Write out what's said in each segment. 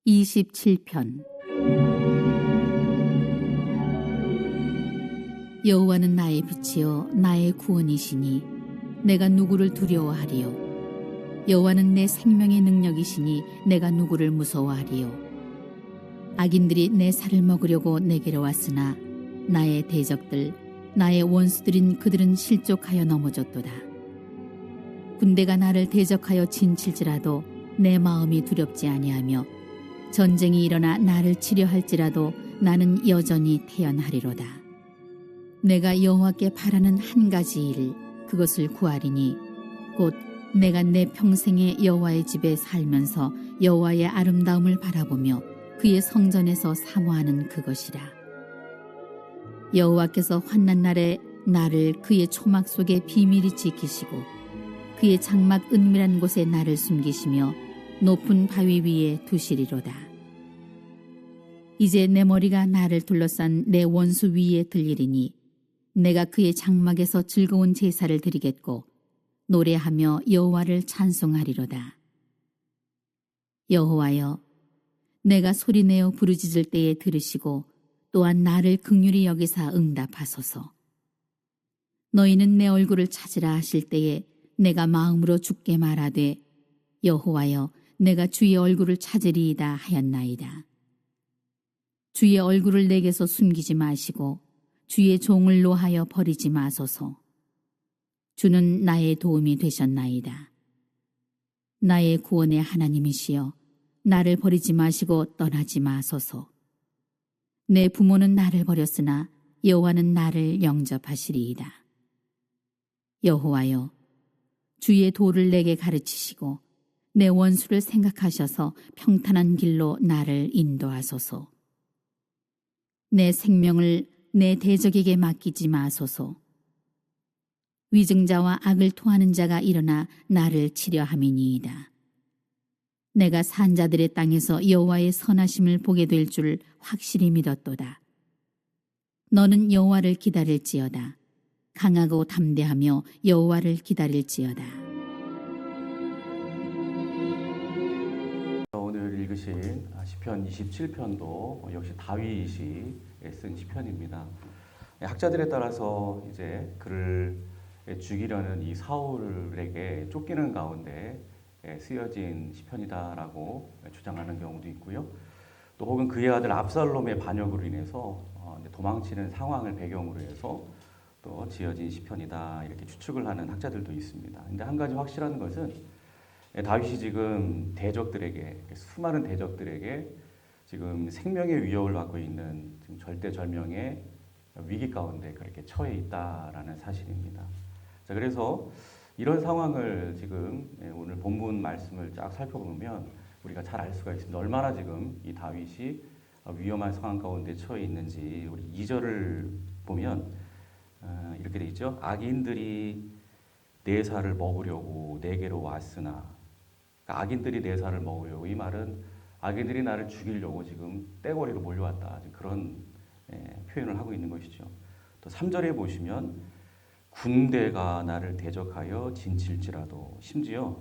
27편. 여호와는 나의 빛이요 나의 구원이시니 내가 누구를 두려워하리요. 여호와는 내 생명의 능력이시니 내가 누구를 무서워하리요. 악인들이 내 살을 먹으려고 내게로 왔으나 나의 대적들 나의 원수들인 그들은 실족하여 넘어졌도다. 군대가 나를 대적하여 진칠지라도 내 마음이 두렵지 아니하며 전쟁이 일어나 나를 치려 할지라도 나는 여전히 태연하리로다. 내가 여호와께 바라는 한 가지 일 그것을 구하리니 곧 내가 내 평생에 여호와의 집에 살면서 여호와의 아름다움을 바라보며 그의 성전에서 사모하는 그것이라. 여호와께서 환난 날에 나를 그의 초막 속에 비밀히 지키시고 그의 장막 은밀한 곳에 나를 숨기시며 높은 바위 위에 두시리로다. 이제 내 머리가 나를 둘러싼 내 원수 위에 들리리니 내가 그의 장막에서 즐거운 제사를 드리겠고 노래하며 여호와를 찬송하리로다. 여호와여, 내가 소리내어 부르짖을 때에 들으시고 또한 나를 긍휼히 여기사 응답하소서. 너희는 내 얼굴을 찾으라 하실 때에 내가 마음으로 주께 말하되 여호와여, 내가 주의 얼굴을 찾으리이다 하였나이다. 주의 얼굴을 내게서 숨기지 마시고 주의 종을 노하여 버리지 마소서. 주는 나의 도움이 되셨나이다. 나의 구원의 하나님이시여, 나를 버리지 마시고 떠나지 마소서. 내 부모는 나를 버렸으나 여호와는 나를 영접하시리이다. 여호와여, 주의 도를 내게 가르치시고 내 원수를 생각하셔서 평탄한 길로 나를 인도하소서. 내 생명을 내 대적에게 맡기지 마소서. 위증자와 악을 토하는 자가 일어나 나를 치려 함이니이다. 내가 산자들의 땅에서 여호와의 선하심을 보게 될 줄 확실히 믿었도다. 너는 여호와를 기다릴지어다. 강하고 담대하며 여호와를 기다릴지어다. 오늘 읽으신 시편 27편도 역시 다윗이 쓴 시편입니다. 학자들에 따라서 이제 그를 죽이려는 이 사울에게 쫓기는 가운데 쓰여진 시편이다라고 주장하는 경우도 있고요. 또 혹은 그의 아들 압살롬의 반역으로 인해서 도망치는 상황을 배경으로 해서 또 지어진 시편이다 이렇게 추측을 하는 학자들도 있습니다. 근데 한 가지 확실한 것은 다윗이 지금 대적들에게, 수많은 대적들에게 지금 생명의 위협을 받고 있는 지금 절대절명의 위기 가운데 그렇게 처해 있다라는 사실입니다. 자, 그래서 이런 상황을 지금 오늘 본문 말씀을 쫙 살펴보면 우리가 잘 알 수가 있습니다. 얼마나 지금 이 다윗이 위험한 상황 가운데 처해 있는지. 우리 2절을 보면 이렇게 돼 있죠. 악인들이 내 살을 먹으려고 내게로 왔으나, 그러니까 악인들이 내 살을 먹으려고, 이 말은 악인들이 나를 죽이려고 지금 떼거리로 몰려왔다, 그런 표현을 하고 있는 것이죠. 또 3절에 보시면 군대가 나를 대적하여 진칠지라도, 심지어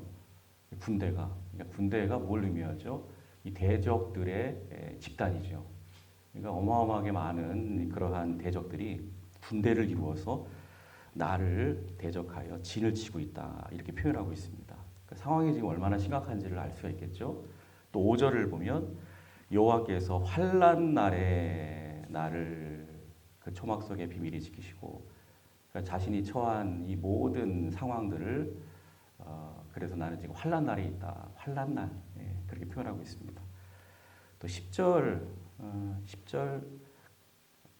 군대가 뭘 의미하죠? 이 대적들의 집단이죠. 그러니까 어마어마하게 많은 그러한 대적들이 군대를 이루어서 나를 대적하여 진을 치고 있다 이렇게 표현하고 있습니다. 그 상황이 지금 얼마나 심각한지를 알 수가 있겠죠. 또 5절을 보면 여호와께서 환난 날에 나를 그 초막 속에 비밀히 지키시고, 그러니까 자신이 처한 이 모든 상황들을 그래서 나는 지금 환난 날에 있다. 환난 날, 그렇게 표현하고 있습니다. 또 10절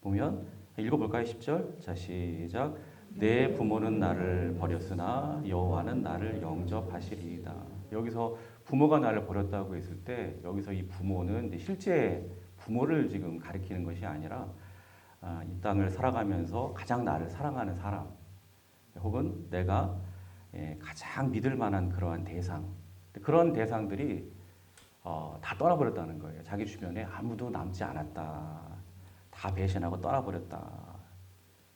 보면 읽어볼까요? 10절. 자, 시작. 내 부모는 나를 버렸으나 여호와는 나를 영접하시리이다. 여기서 부모가 나를 버렸다고 했을 때 여기서 이 부모는 실제 부모를 지금 가리키는 것이 아니라 이 땅을 살아가면서 가장 나를 사랑하는 사람, 혹은 내가 가장 믿을 만한 그러한 대상, 그런 대상들이 다 떠나버렸다는 거예요. 자기 주변에 아무도 남지 않았다. 다 배신하고 떠나버렸다.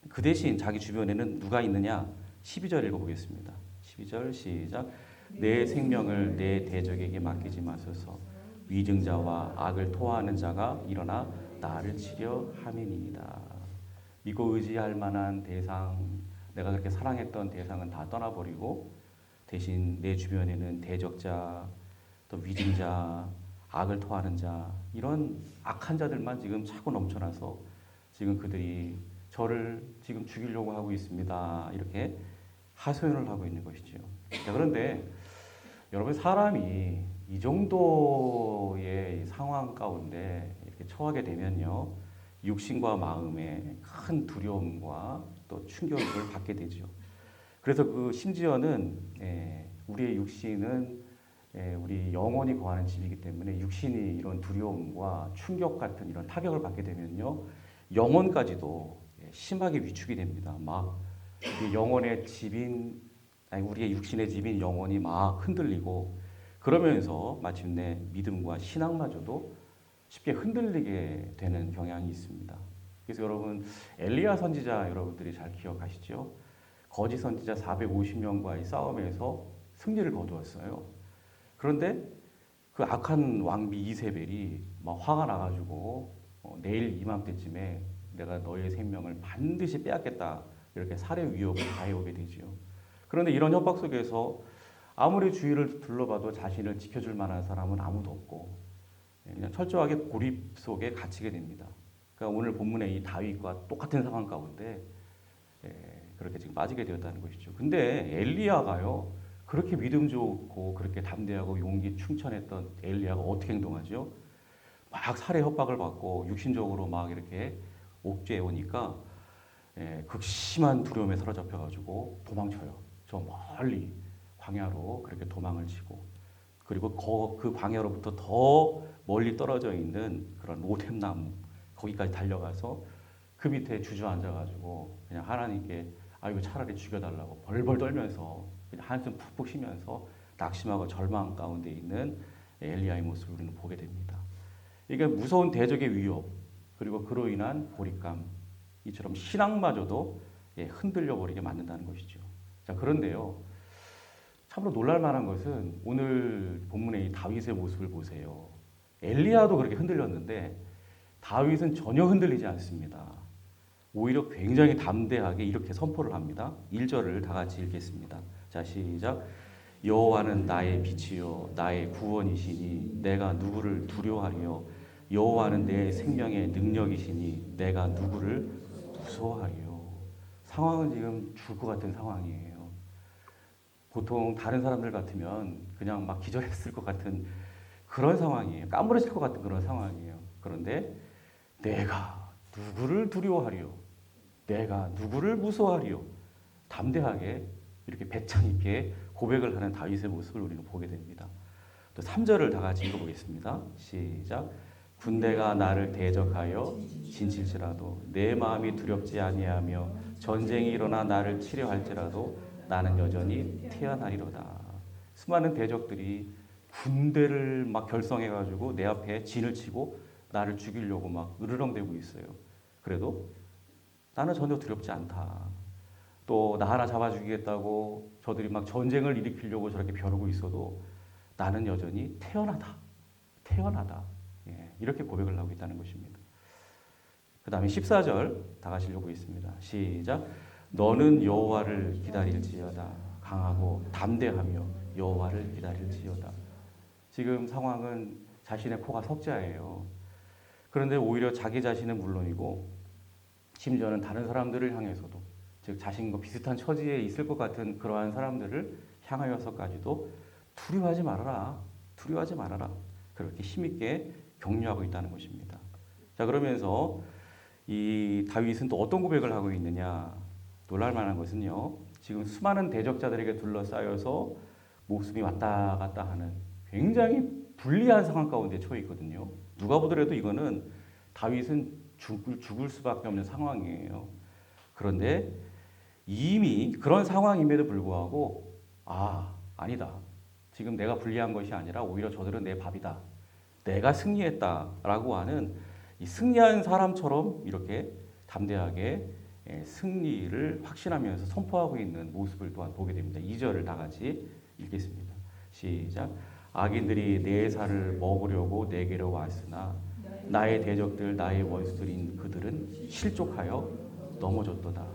그 대신 자기 주변에는 누가 있느냐? 12절 읽어보겠습니다. 12절 시작. 내 생명을 내 대적에게 맡기지 마소서. 위증자와 악을 토하는 자가 일어나 나를 치려 함이니이다. 믿고 의지할 만한 대상, 내가 그렇게 사랑했던 대상은 다 떠나버리고 대신 내 주변에는 대적자, 또 위증자, 악을 토하는 자, 이런 악한 자들만 지금 차고 넘쳐나서 지금 그들이 저를 지금 죽이려고 하고 있습니다. 이렇게 하소연을 하고 있는 것이죠. 자, 그런데 여러분, 사람이 이 정도의 상황 가운데 이렇게 처하게 되면요, 육신과 마음에 큰 두려움과 또 충격을 받게 되죠. 그래서 심지어는 우리의 육신은 우리 영혼이 거하는 집이기 때문에 육신이 이런 두려움과 충격 같은 이런 타격을 받게 되면요, 영혼까지도 심하게 위축이 됩니다. 막 영혼의 집인, 아니 우리의 육신의 집인 영혼이 막 흔들리고, 그러면서 마침내 믿음과 신앙마저도 쉽게 흔들리게 되는 경향이 있습니다. 그래서 여러분, 엘리야 선지자 여러분들이 잘 기억하시죠? 거짓 선지자 450명과의 싸움에서 승리를 거두었어요. 그런데 그 악한 왕비 이세벨이 막 화가 나가지고 내일 이맘때쯤에 내가 너의 생명을 반드시 빼앗겠다, 이렇게 살해 위협을 가해오게 되죠. 그런데 이런 협박 속에서 아무리 주위를 둘러봐도 자신을 지켜줄 만한 사람은 아무도 없고 그냥 철저하게 고립 속에 갇히게 됩니다. 그러니까 오늘 본문의 이 다윗과 똑같은 상황 가운데 그렇게 지금 빠지게 되었다는 것이죠. 근데 엘리야가요, 그렇게 믿음 좋고 그렇게 담대하고 용기 충천했던 엘리야가 어떻게 행동하죠? 막 살해 협박을 받고 육신적으로 막 이렇게 옥죄해 오니까 극심한 두려움에 사로잡혀가지고 도망쳐요. 저 멀리 광야로 그렇게 도망을 치고, 그리고 그 광야로부터 더 멀리 떨어져 있는 그런 로뎀나무 거기까지 달려가서 그 밑에 주저앉아가지고 그냥 하나님께 이거 차라리 죽여달라고 벌벌 떨면서 그냥 한숨 푹푹 쉬면서 낙심하고 절망 가운데 있는 엘리야의 모습을 우리는 보게 됩니다. 이게 무서운 대적의 위협, 그리고 그로 인한 고립감, 이처럼 신앙마저도 흔들려 버리게 만든다는 것이죠. 자, 그런데요, 참으로 놀랄 만한 것은 오늘 본문의 이 다윗의 모습을 보세요. 엘리야도 그렇게 흔들렸는데 다윗은 전혀 흔들리지 않습니다. 오히려 굉장히 담대하게 이렇게 선포를 합니다. 1절을 다 같이 읽겠습니다. 자, 시작. 여호와는 나의 빛이요 나의 구원이시니 내가 누구를 두려워하리요. 여호와는 내 생명의 능력이시니 내가 누구를 무서워하리요. 상황은 지금 죽을 것 같은 상황이에요. 보통 다른 사람들 같으면 그냥 막 기절했을 것 같은 그런 상황이에요. 까무러질 것 같은 그런 상황이에요. 그런데 내가 누구를 두려워하리요? 내가 누구를 무서워하리요? 담대하게 이렇게 배짱 있게 고백을 하는 다윗의 모습을 우리는 보게 됩니다. 또 3절을 다 같이 읽어보겠습니다. 시작. 군대가 나를 대적하여 진칠지라도 내 마음이 두렵지 아니하며 전쟁이 일어나 나를 치려 할지라도 나는 여전히 태어나리로다. 수많은 대적들이 군대를 막 결성해가지고 내 앞에 진을 치고 나를 죽이려고 막 으르렁대고 있어요. 그래도 나는 전혀 두렵지 않다. 또 나 하나 잡아 죽이겠다고 저들이 막 전쟁을 일으키려고 저렇게 벼르고 있어도 나는 여전히 태어나다. 이렇게 고백을 하고 있다는 것입니다. 그 다음에 14절 다 같이 읽어보겠습니다. 시작. 너는 여호와를 기다릴지어다. 강하고 담대하며 여호와를 기다릴지어다. 지금 상황은 자신의 코가 석자예요. 그런데 오히려 자기 자신은 물론이고 심지어는 다른 사람들을 향해서도, 즉 자신과 비슷한 처지에 있을 것 같은 그러한 사람들을 향하여서까지도 두려워하지 말아라. 그렇게 힘있게 격려하고 있다는 것입니다. 자, 그러면서 이 다윗은 또 어떤 고백을 하고 있느냐? 놀랄 만한 것은요, 지금 수많은 대적자들에게 둘러싸여서 목숨이 왔다 갔다 하는 굉장히 불리한 상황 가운데 처해 있거든요. 누가 보더라도 이거는 다윗은 죽을 수밖에 없는 상황이에요. 그런데 이미 그런 상황임에도 불구하고 아니다. 지금 내가 불리한 것이 아니라 오히려 저들은 내 밥이다. 내가 승리했다라고 하는 이 승리한 사람처럼 이렇게 담대하게 승리를 확신하면서 선포하고 있는 모습을 또한 보게 됩니다. 2절을 다 같이 읽겠습니다. 시작. 악인들이 내 살을 먹으려고 내게로 왔으나 나의 대적들 나의 원수들인 그들은 실족하여 넘어졌도다.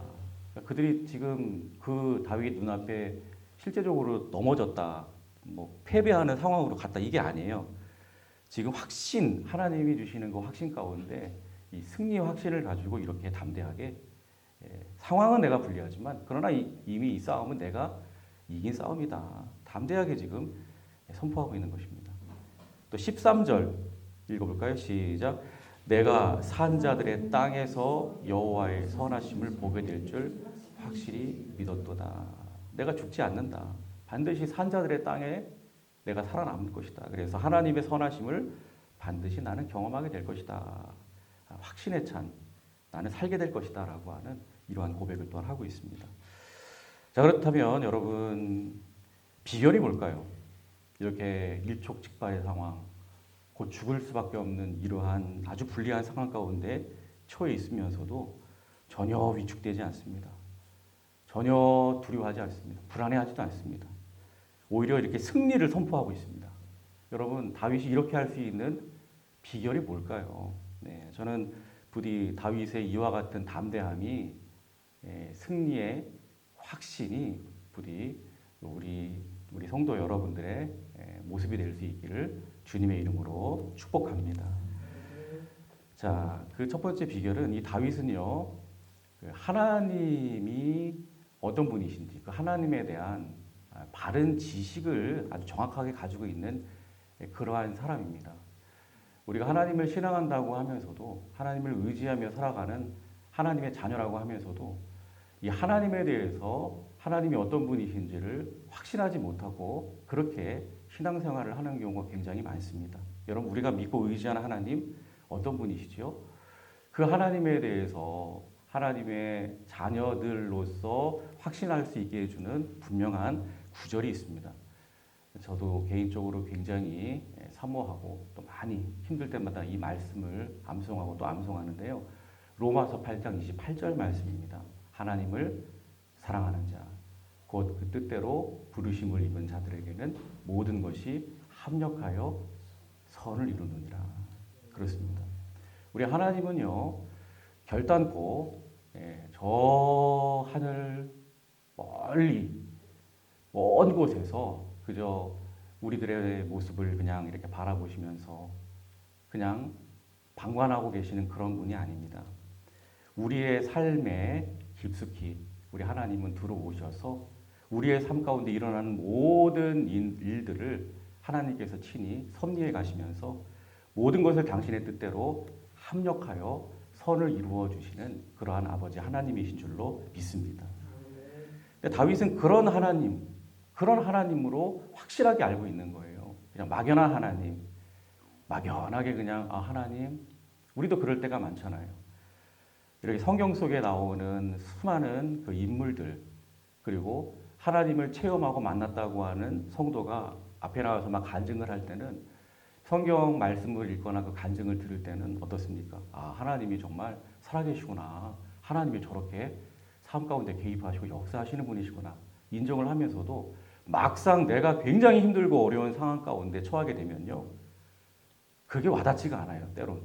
그들이 지금 그 다윗 눈앞에 실제적으로 넘어졌다, 뭐 패배하는 상황으로 갔다, 이게 아니에요. 지금 확신, 하나님이 주시는 그 확신 가운데 이 승리의 확신을 가지고 이렇게 담대하게, 상황은 내가 불리하지만 그러나 이미 이 싸움은 내가 이긴 싸움이다, 담대하게 지금 선포하고 있는 것입니다. 또 13절 읽어볼까요? 시작. 내가 산 자들의 땅에서 여호와의 선하심을 보게 될 줄 확실히 믿었도다. 내가 죽지 않는다. 반드시 산 자들의 땅에 내가 살아남을 것이다. 그래서 하나님의 선하심을 반드시 나는 경험하게 될 것이다. 확신에 찬 나는 살게 될 것이다 라고 하는 이러한 고백을 또한 하고 있습니다. 자, 그렇다면 여러분, 비결이 뭘까요? 이렇게 일촉즉발의 상황, 곧 죽을 수밖에 없는 이러한 아주 불리한 상황 가운데 처해 있으면서도 전혀 위축되지 않습니다. 전혀 두려워하지 않습니다. 불안해하지도 않습니다. 오히려 이렇게 승리를 선포하고 있습니다. 여러분, 다윗이 이렇게 할 수 있는 비결이 뭘까요? 네, 저는 부디 다윗의 이와 같은 담대함이, 승리의 확신이 부디 우리 성도 여러분들의 모습이 될 수 있기를 주님의 이름으로 축복합니다. 자, 그 첫 번째 비결은, 이 다윗은요, 하나님이 어떤 분이신지 그 하나님에 대한 바른 지식을 아주 정확하게 가지고 있는 그러한 사람입니다. 우리가 하나님을 신앙한다고 하면서도, 하나님을 의지하며 살아가는 하나님의 자녀라고 하면서도 이 하나님에 대해서 하나님이 어떤 분이신지를 확신하지 못하고 그렇게 신앙생활을 하는 경우가 굉장히 많습니다. 여러분, 우리가 믿고 의지하는 하나님 어떤 분이시죠? 그 하나님에 대해서 하나님의 자녀들로서 확신할 수 있게 해주는 분명한 구절이 있습니다. 저도 개인적으로 굉장히 사모하고 또 많이 힘들 때마다 이 말씀을 암송하고 또 암송하는데요. 로마서 8장 28절 말씀입니다. 하나님을 사랑하는 자, 곧 그 뜻대로 부르심을 입은 자들에게는 모든 것이 합력하여 선을 이루느니라. 그렇습니다. 우리 하나님은요, 결단코 저 하늘 멀리 먼 곳에서 그저 우리들의 모습을 그냥 이렇게 바라보시면서 그냥 방관하고 계시는 그런 분이 아닙니다. 우리의 삶에 깊숙이 우리 하나님은 들어오셔서 우리의 삶 가운데 일어나는 모든 일들을 하나님께서 친히 섭리해 가시면서 모든 것을 당신의 뜻대로 합력하여 선을 이루어 주시는 그러한 아버지 하나님이신 줄로 믿습니다. 근데 다윗은 그런 하나님으로 확실하게 알고 있는 거예요. 그냥 막연한 하나님, 막연하게 그냥 하나님, 우리도 그럴 때가 많잖아요. 이렇게 성경 속에 나오는 수많은 그 인물들, 그리고 하나님을 체험하고 만났다고 하는 성도가 앞에 나와서 막 간증을 할 때는, 성경 말씀을 읽거나 그 간증을 들을 때는 어떻습니까? 하나님이 정말 살아계시구나. 하나님이 저렇게 삶 가운데 개입하시고 역사하시는 분이시구나. 인정을 하면서도 막상 내가 굉장히 힘들고 어려운 상황 가운데 처하게 되면요, 그게 와닿지가 않아요, 때론.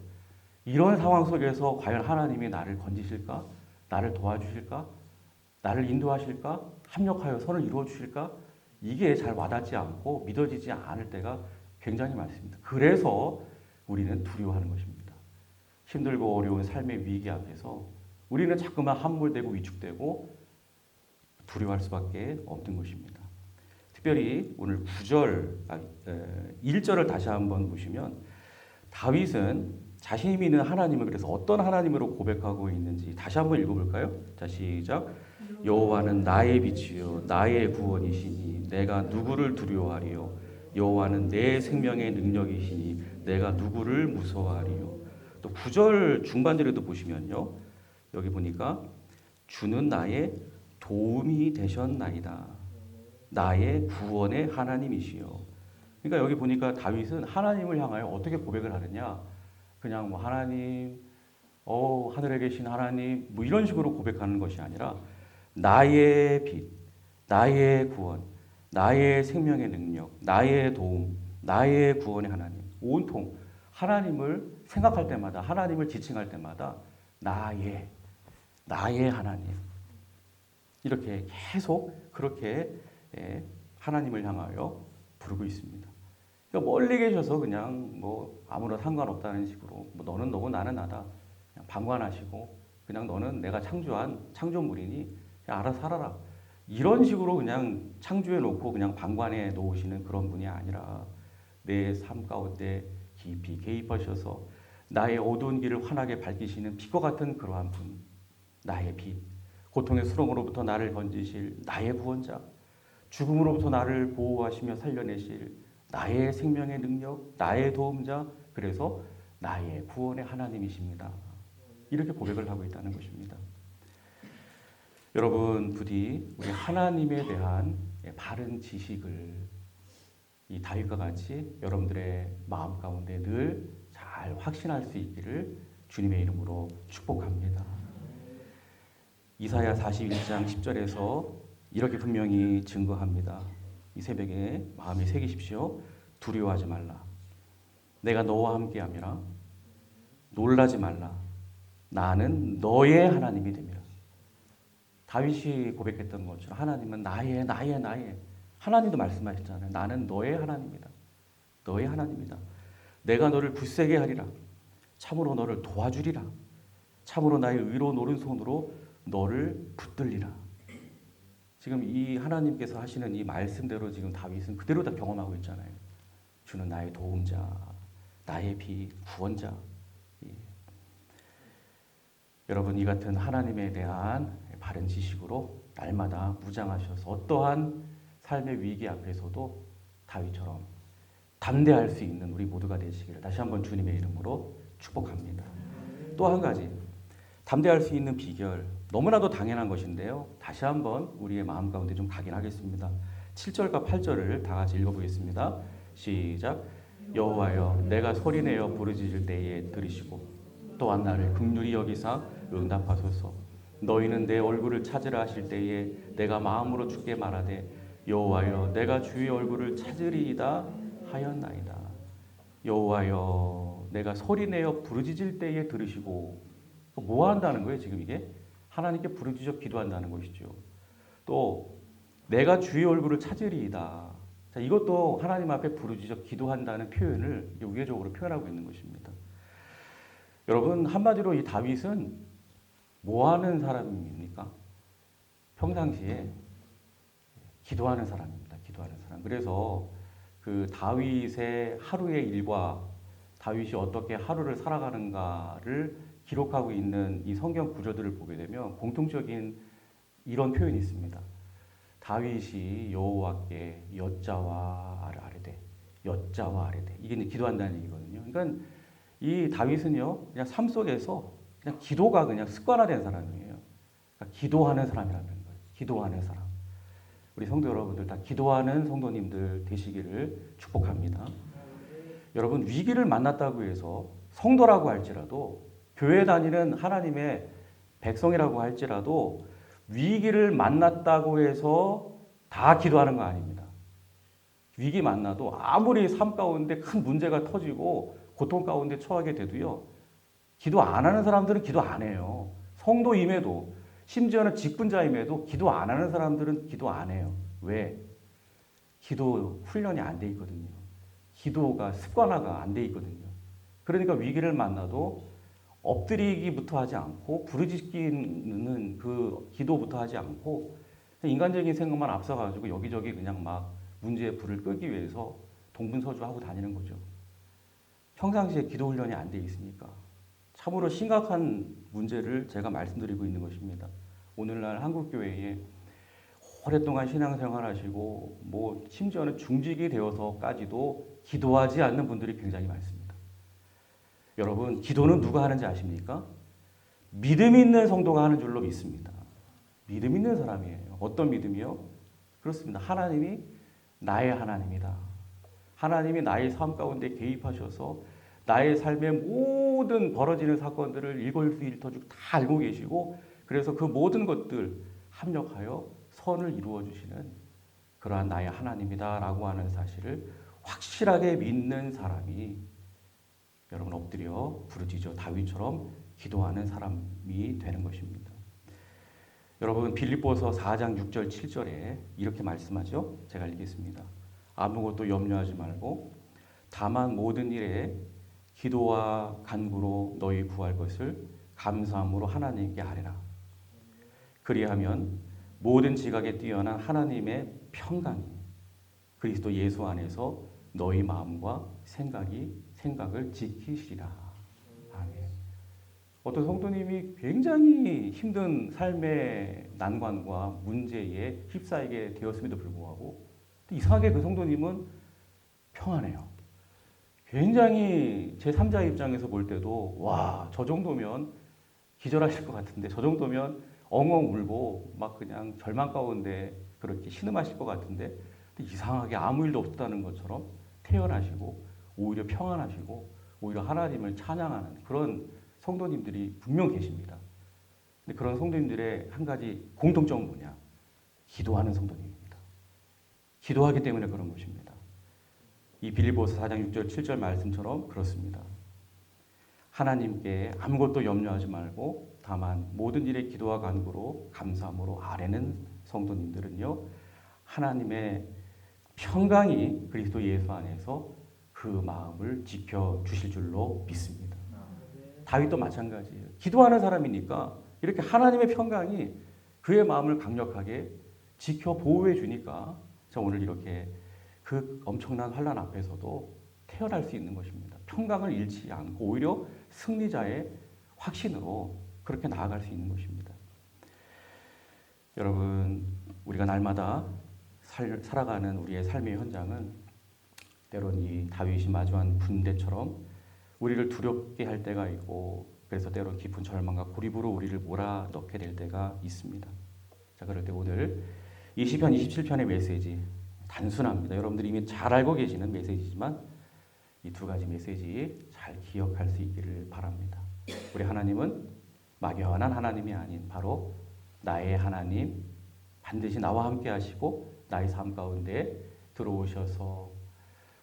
이런 상황 속에서 과연 하나님이 나를 건지실까? 나를 도와주실까? 나를 인도하실까? 합력하여 선을 이루어 주실까? 이게 잘 와닿지 않고 믿어지지 않을 때가 굉장히 많습니다. 그래서 우리는 두려워하는 것입니다. 힘들고 어려운 삶의 위기 앞에서 우리는 자꾸만 함몰되고 위축되고 두려워할 수밖에 없는 것입니다. 특별히 오늘 1절을 다시 한번 보시면, 다윗은 자신이 믿는 하나님을 그래서 어떤 하나님으로 고백하고 있는지 다시 한번 읽어볼까요? 자, 시작. 여호와는 나의 빛이요 나의 구원이시니 내가 누구를 두려워하리요? 여호와는 내 생명의 능력이시니 내가 누구를 무서워하리요? 또 9절 중반절에도 보시면요, 여기 보니까 주는 나의 도움이 되셨나이다. 나의 구원의 하나님이시요. 그러니까 여기 보니까 다윗은 하나님을 향하여 어떻게 고백을 하느냐? 그냥 뭐 하나님, 하늘에 계신 하나님, 뭐 이런 식으로 고백하는 것이 아니라 나의 빛, 나의 구원, 나의 생명의 능력, 나의 도움, 나의 구원의 하나님. 온통 하나님을 생각할 때마다, 하나님을 지칭할 때마다 나의 하나님. 이렇게 계속 그렇게 하나님을 향하여 부르고 있습니다. 그러니까 멀리 계셔서 그냥 뭐 아무런 상관없다는 식으로 뭐 너는 너고 나는 나다. 그냥 방관하시고 그냥 너는 내가 창조한 창조물이니 그냥 알아서 살아라. 이런 식으로 그냥 창조해 놓고 그냥 방관해 놓으시는 그런 분이 아니라 내 삶 가운데 깊이 개입하셔서 나의 어두운 길을 환하게 밝히시는 빛과 같은 그러한 분, 나의 빛, 고통의 수렁으로부터 나를 건지실 나의 구원자, 죽음으로부터 나를 보호하시며 살려내실 나의 생명의 능력, 나의 도움자, 그래서 나의 구원의 하나님이십니다. 이렇게 고백을 하고 있다는 것입니다. 여러분, 부디 우리 하나님에 대한 바른 지식을 이 다윗과 같이 여러분들의 마음 가운데 늘 잘 확신할 수 있기를 주님의 이름으로 축복합니다. 이사야 41장 10절에서 이렇게 분명히 증거합니다. 이 새벽에 마음에 새기십시오. 두려워하지 말라. 내가 너와 함께함이라. 놀라지 말라. 나는 너의 하나님이 됨이라. 다윗이 고백했던 것처럼 하나님은 나의. 하나님도 말씀하셨잖아요. 나는 너의 하나님이다. 너의 하나님이다. 내가 너를 굳세게 하리라. 참으로 너를 도와주리라. 참으로 나의 의로운 오른손으로 너를 붙들리라. 지금 이 하나님께서 하시는 이 말씀대로 지금 다윗은 그대로 다 경험하고 있잖아요. 주는 나의 도움자, 나의 빛, 구원자. 예. 여러분, 이 같은 하나님에 대한 바른 지식으로 날마다 무장하셔서 어떠한 삶의 위기 앞에서도 다윗처럼 담대할 수 있는 우리 모두가 되시기를 다시 한번 주님의 이름으로 축복합니다. 또 한 가지, 담대할 수 있는 비결, 너무나도 당연한 것인데요. 다시 한번 우리의 마음 가운데 좀 각인하겠습니다. 7절과 8절을 다 같이 읽어보겠습니다. 시작. 여호와여, 내가 소리내어 부르짖을 때에 들으시고 또한 나를 긍휼히 여기사 응답하소서. 너희는 내 얼굴을 찾으라 하실 때에 내가 마음으로 주께 말하되 여호와여, 내가 주의 얼굴을 찾으리이다 하였나이다. 여호와여, 내가 소리내어 부르짖을 때에 들으시고, 뭐 한다는 거예요? 지금 이게 하나님께 부르짖어 기도한다는 것이죠. 또 내가 주의 얼굴을 찾으리이다. 자, 이것도 하나님 앞에 부르짖어 기도한다는 표현을 우회적으로 표현하고 있는 것입니다. 여러분, 한마디로 이 다윗은 뭐 하는 사람입니까? 평상시에 기도하는 사람입니다. 기도하는 사람. 그래서 그 다윗의 하루의 일과 다윗이 어떻게 하루를 살아가는가를 기록하고 있는 이 성경 구절들을 보게 되면 공통적인 이런 표현이 있습니다. 다윗이 여호와께 여짜와 아뢰되, 여짜와 아뢰되. 이게 이제 기도한다는 얘기거든요. 그러니까 이 다윗은요, 그냥 삶 속에서 그냥 기도가 그냥 습관화된 사람이에요. 그러니까 기도하는 사람이라는 거예요. 기도하는 사람. 우리 성도 여러분들 다 기도하는 성도님들 되시기를 축복합니다. 여러분, 위기를 만났다고 해서 성도라고 할지라도 교회 다니는 하나님의 백성이라고 할지라도 위기를 만났다고 해서 다 기도하는 거 아닙니다. 위기 만나도 아무리 삶 가운데 큰 문제가 터지고 고통 가운데 처하게 돼도요, 기도 안 하는 사람들은 기도 안 해요. 성도임에도, 심지어는 직분자임에도 기도 안 하는 사람들은 기도 안 해요. 왜? 기도 훈련이 안 돼 있거든요. 기도가 습관화가 안 돼 있거든요. 그러니까 위기를 만나도 엎드리기부터 하지 않고 부르짖기는 그 기도부터 하지 않고 인간적인 생각만 앞서가지고 여기저기 그냥 막 문제의 불을 끄기 위해서 동분서주하고 다니는 거죠. 평상시에 기도 훈련이 안 돼 있으니까 참으로 심각한 문제를 제가 말씀드리고 있는 것입니다. 오늘날 한국교회에 오랫동안 신앙생활하시고 뭐 심지어는 중직이 되어서까지도 기도하지 않는 분들이 굉장히 많습니다. 여러분, 기도는 누가 하는지 아십니까? 믿음 있는 성도가 하는 줄로 믿습니다. 믿음 있는 사람이에요. 어떤 믿음이요? 그렇습니다. 하나님이 나의 하나님이다. 하나님이 나의 삶 가운데 개입하셔서 나의 삶의 모든 벌어지는 사건들을 일거수일투족 다 알고 계시고, 그래서 그 모든 것들 합력하여 선을 이루어 주시는 그러한 나의 하나님이다라고 하는 사실을 확실하게 믿는 사람이 여러분 엎드려 부르짖어 다윗처럼 기도하는 사람이 되는 것입니다. 여러분 빌립보서 4장 6절 7절에 이렇게 말씀하죠. 제가 읽겠습니다. 아무것도 염려하지 말고 다만 모든 일에 기도와 간구로 너희 구할 것을 감사함으로 하나님께 아뢰라. 그리하면 모든 지각에 뛰어난 하나님의 평강이 그리스도 예수 안에서 너희 마음과 생각을 지키시리라. 아멘. 어떤 성도님이 굉장히 힘든 삶의 난관과 문제에 휩싸이게 되었음에도 불구하고 이상하게 그 성도님은 평안해요. 굉장히 제3자 입장에서 볼 때도 와, 저 정도면 기절하실 것 같은데 저 정도면 엉엉 울고 막 그냥 절망 가운데 그렇게 신음하실 것 같은데 이상하게 아무 일도 없었다는 것처럼 태연하시고 오히려 평안하시고 오히려 하나님을 찬양하는 그런 성도님들이 분명 계십니다. 근데 그런 성도님들의 한 가지 공통점은 뭐냐? 기도하는 성도님입니다. 기도하기 때문에 그런 것입니다. 이 빌립보서 4장 6절 7절 말씀처럼 그렇습니다. 하나님께 아무것도 염려하지 말고 다만 모든 일에 기도와 간구로 감사함으로 아뢰는 성도님들은요. 하나님의 평강이 그리스도 예수 안에서 그 마음을 지켜주실 줄로 믿습니다. 다윗도 마찬가지예요. 기도하는 사람이니까 이렇게 하나님의 평강이 그의 마음을 강력하게 지켜 보호해 주니까 자 오늘 이렇게 그 엄청난 환난 앞에서도 태어날 수 있는 것입니다. 평강을 잃지 않고 오히려 승리자의 확신으로 그렇게 나아갈 수 있는 것입니다. 여러분, 우리가 날마다 살아가는 우리의 삶의 현장은 때론 이 다윗이 마주한 군대처럼 우리를 두렵게 할 때가 있고 그래서 때론 깊은 절망과 고립으로 우리를 몰아넣게 될 때가 있습니다. 자, 그럴 때 오늘 이 시편 27편의 메시지 단순합니다. 여러분들이 이미 잘 알고 계시는 메시지지만 이 두 가지 메시지 잘 기억할 수 있기를 바랍니다. 우리 하나님은 막연한 하나님이 아닌 바로 나의 하나님, 반드시 나와 함께 하시고 나의 삶 가운데 들어오셔서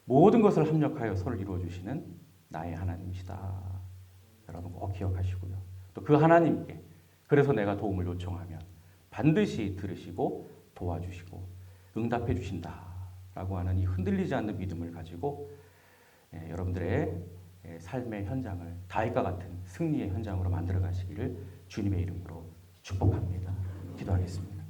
모든 것을 합력하여 서로 이루어 주시는 나의 하나님이시다. 여러분 꼭 기억하시고요. 또 그 하나님께 그래서 내가 도움을 요청하면 반드시 들으시고 도와주시고 응답해 주신다라고 하는 이 흔들리지 않는 믿음을 가지고 여러분들의 삶의 현장을 다윗과 같은 승리의 현장으로 만들어 가시기를 주님의 이름으로 축복합니다. 기도하겠습니다.